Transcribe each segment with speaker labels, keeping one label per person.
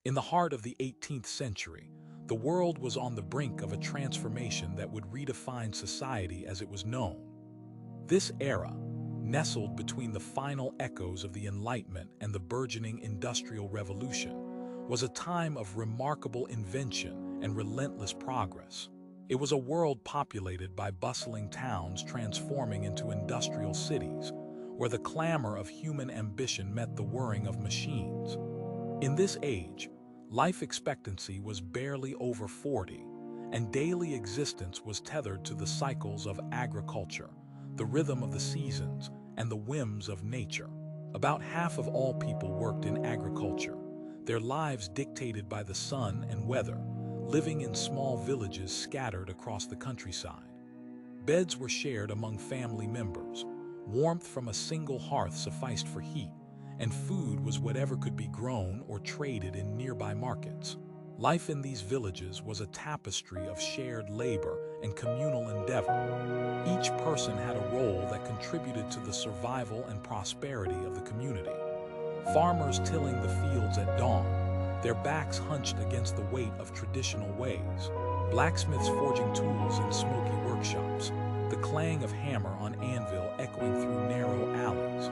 Speaker 1: In the heart of the 18th century, the world was on the brink of a transformation that would redefine society as it was known. This era, nestled between the final echoes of the Enlightenment and the burgeoning Industrial Revolution, was a time of remarkable invention and relentless progress. It was a world populated by bustling towns transforming into industrial cities, where the clamor of human ambition met the whirring of machines. In this age, life expectancy was barely over 40, and daily existence was tethered to the cycles of agriculture, the rhythm of the seasons, and the whims of nature. About half of all people worked in agriculture, their lives dictated by the sun and weather, living in small villages scattered across the countryside. Beds were shared among family members, warmth from a single hearth sufficed for heat, and food was whatever could be grown or traded in nearby markets. Life in these villages was a tapestry of shared labor and communal endeavor. Each person had a role that contributed to the survival and prosperity of the community. Farmers tilling the fields at dawn, their backs hunched against the weight of traditional ways. Blacksmiths forging tools in smoky workshops, the clang of hammer on anvil echoing through narrow alleys.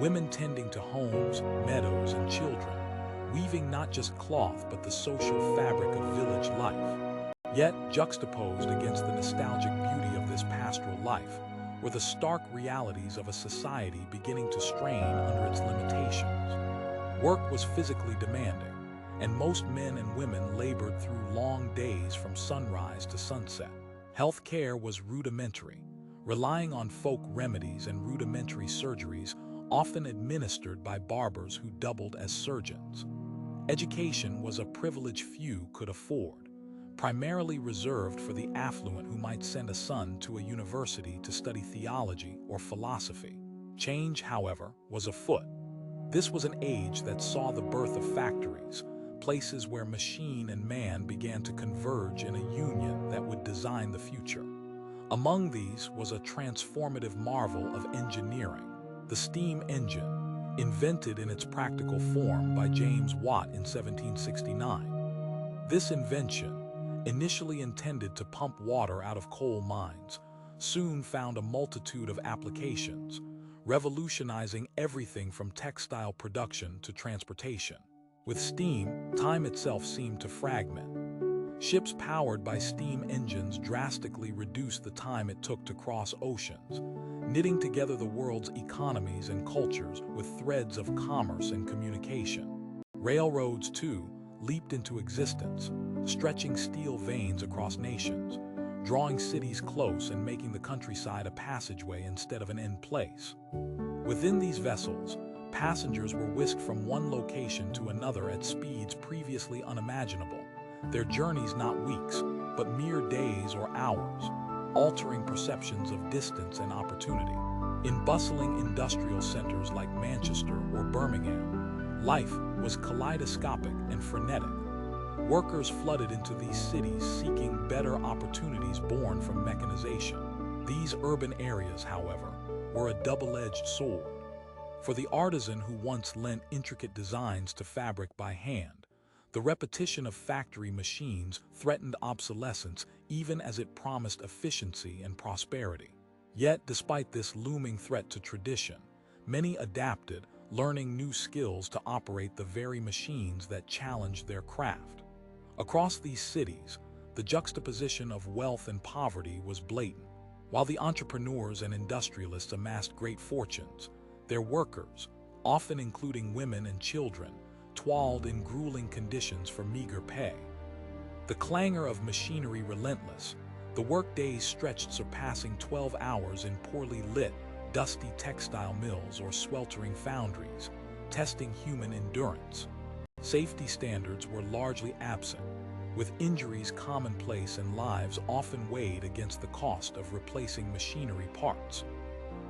Speaker 1: Women tending to homes, meadows, and children, weaving not just cloth but the social fabric of village life. Yet, juxtaposed against the nostalgic beauty of this pastoral life, were the stark realities of a society beginning to strain under its limitations. Work was physically demanding, and most men and women labored through long days from sunrise to sunset. Health care was rudimentary, relying on folk remedies and rudimentary surgeries often administered by barbers who doubled as surgeons. Education was a privilege few could afford, primarily reserved for the affluent who might send a son to a university to study theology or philosophy. Change, however, was afoot. This was an age that saw the birth of factories, places where machine and man began to converge in a union that would design the future. Among these was a transformative marvel of engineering, the steam engine, invented in its practical form by James Watt in 1769. This invention, initially intended to pump water out of coal mines, soon found a multitude of applications, revolutionizing everything from textile production to transportation. With steam, time itself seemed to fragment. Ships powered by steam engines drastically reduced the time it took to cross oceans, knitting together the world's economies and cultures with threads of commerce and communication. Railroads, too, leaped into existence, stretching steel veins across nations, drawing cities close and making the countryside a passageway instead of an end place. Within these vessels, passengers were whisked from one location to another at speeds previously unimaginable, their journeys not weeks, but mere days or hours, altering perceptions of distance and opportunity. In bustling industrial centers like Manchester or Birmingham, life was kaleidoscopic and frenetic. Workers flooded into these cities seeking better opportunities born from mechanization. These urban areas, however, were a double-edged sword. For the artisan who once lent intricate designs to fabric by hand, the repetition of factory machines threatened obsolescence even as it promised efficiency and prosperity. Yet, despite this looming threat to tradition, many adapted, learning new skills to operate the very machines that challenged their craft. Across these cities, the juxtaposition of wealth and poverty was blatant. While the entrepreneurs and industrialists amassed great fortunes, their workers, often including women and children, toiled in grueling conditions for meager pay. The clangor of machinery relentless, the workdays stretched surpassing 12 hours in poorly lit, dusty textile mills or sweltering foundries, testing human endurance. Safety standards were largely absent, with injuries commonplace and lives often weighed against the cost of replacing machinery parts.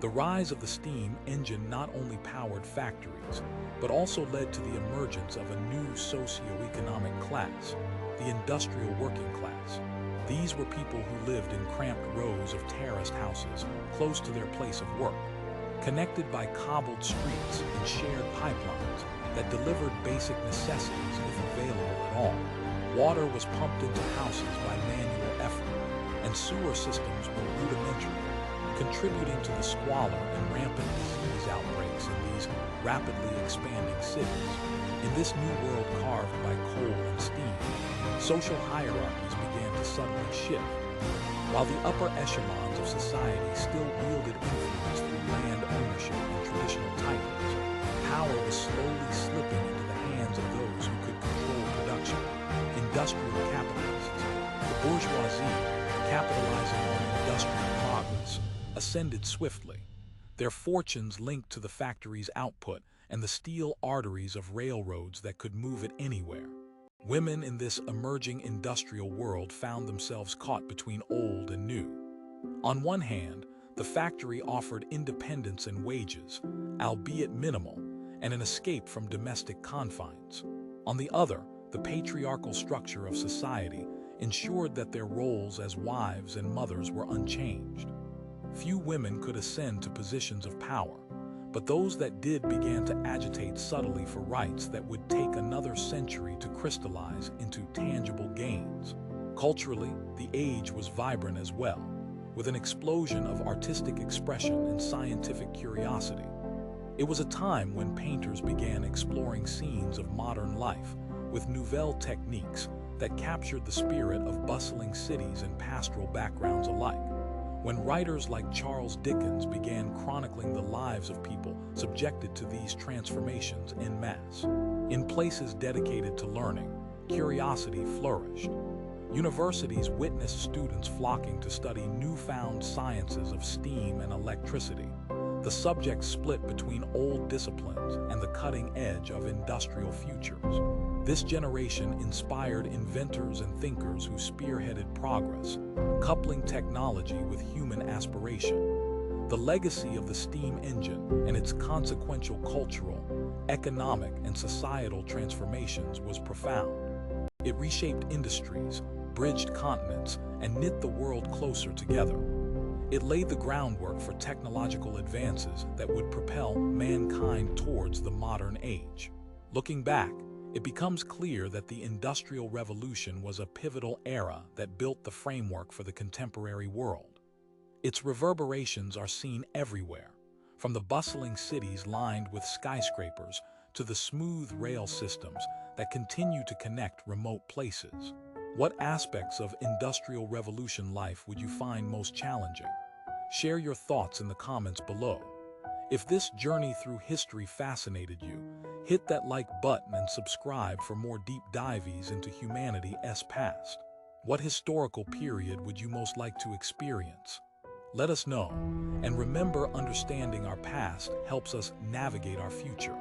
Speaker 1: The rise of the steam engine not only powered factories, but also led to the emergence of a new socio-economic class, the industrial working class. These were people who lived in cramped rows of terraced houses close to their place of work, connected by cobbled streets and shared pipelines that delivered basic necessities if available Water was pumped into houses by manual effort, and sewer systems were rudimentary, contributing to the squalor and rampant disease outbreaks in these rapidly expanding cities. In this new world carved by coal and steam, social hierarchies began to subtly shift. While the upper echelons of society still wielded influence through land ownership and traditional titles, power was slowly slipping into the hands of those who could control production. Industrial capitalists, the bourgeoisie, capitalizing on industrial progress, ascended swiftly, their fortunes linked to the factory's output and the steel arteries of railroads that could move it anywhere. Women in this emerging industrial world found themselves caught between old and new. On one hand, the factory offered independence and wages, albeit minimal, and an escape from domestic confines. On the other, the patriarchal structure of society ensured that their roles as wives and mothers were unchanged. Few women could ascend to positions of power, but those that did began to agitate subtly for rights that would take another century to crystallize into tangible gains. Culturally, the age was vibrant as well, with an explosion of artistic expression and scientific curiosity. It was a time when painters began exploring scenes of modern life with nouvelle techniques that captured the spirit of bustling cities and pastoral backgrounds alike. When writers like Charles Dickens began chronicling the lives of people subjected to these transformations en masse. In places dedicated to learning, curiosity flourished. Universities witnessed students flocking to study newfound sciences of steam and electricity. The subjects split between old disciplines and the cutting edge of industrial futures. This generation inspired inventors and thinkers who spearheaded progress, coupling technology with human aspiration. The legacy of the steam engine and its consequential cultural, economic, and societal transformations was profound. It reshaped industries, bridged continents, and knit the world closer together. It laid the groundwork for technological advances that would propel mankind towards the modern age. Looking back, it becomes clear that the Industrial Revolution was a pivotal era that built the framework for the contemporary world. Its reverberations are seen everywhere, from the bustling cities lined with skyscrapers to the smooth rail systems that continue to connect remote places. What aspects of Industrial Revolution life would you find most challenging? Share your thoughts in the comments below. If this journey through history fascinated you, hit that like button and subscribe for more deep dives into humanity's past. What historical period would you most like to experience? Let us know, and remember, understanding our past helps us navigate our future.